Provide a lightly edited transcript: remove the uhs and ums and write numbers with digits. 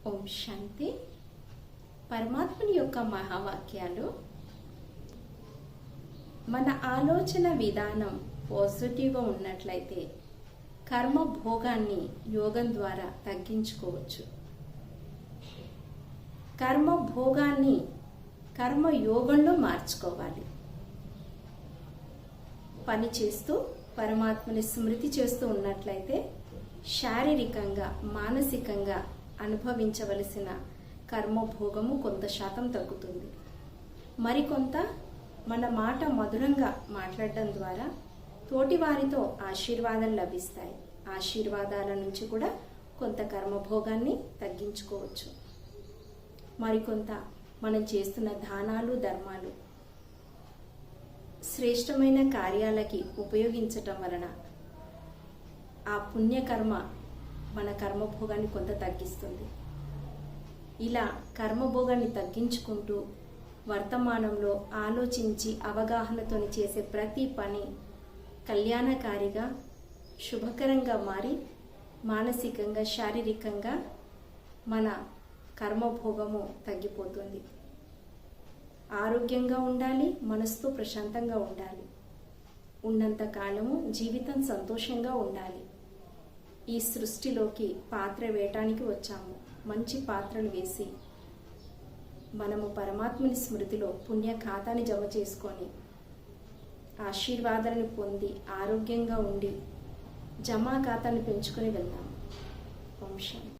ఓం శాంతి. పరమాత్ముని యొక్క మహావాక్యాలు. మన ఆలోచన విధానం పాజిటివ్గా ఉన్నట్లయితే కర్మ భోగాన్ని యోగం ద్వారా తగ్గించుకోవచ్చు. కర్మ భోగాన్ని కర్మ యోగంలో మార్చుకోవాలి. పని చేస్తూ పరమాత్మని స్మృతి చేస్తూ ఉన్నట్లయితే శారీరకంగా మానసికంగా అనుభవించవలసిన కర్మభోగము కొంత శాతం తగ్గుతుంది. మరికొంత మన మాట మధురంగా మాట్లాడడం ద్వారా తోటివారితో ఆశీర్వాదాలు లభిస్తాయి. ఆశీర్వాదాల నుంచి కూడా కొంత కర్మభోగాన్ని తగ్గించుకోవచ్చు. మరికొంత మనం చేస్తున్న దానాలు ధర్మాలు శ్రేష్టమైన కార్యాలకి ఉపయోగించటం వలన ఆ పుణ్యకర్మ మన కర్మభోగాన్ని కొంత తగ్గిస్తుంది. ఇలా కర్మభోగాన్ని తగ్గించుకుంటూ వర్తమానంలో ఆలోచించి అవగాహనతో చేసే ప్రతి పని కళ్యాణకారిగా శుభకరంగా మారి మానసికంగా శారీరకంగా మన కర్మభోగము తగ్గిపోతుంది. ఆరోగ్యంగా ఉండాలి, మనసుతో ప్రశాంతంగా ఉండాలి. ఉన్నంత కాలము జీవితం సంతోషంగా ఉండాలి. ఈ సృష్టిలోకి పాత్ర వేయటానికి వచ్చాము. మంచి పాత్రలు వేసి మనము పరమాత్మని స్మృతిలో పుణ్య ఖాతాని జమ చేసుకొని ఆశీర్వాదాలను పొంది ఆరోగ్యంగా ఉండి జమా ఖాతాని పెంచుకొని వెళ్దాము. వంశం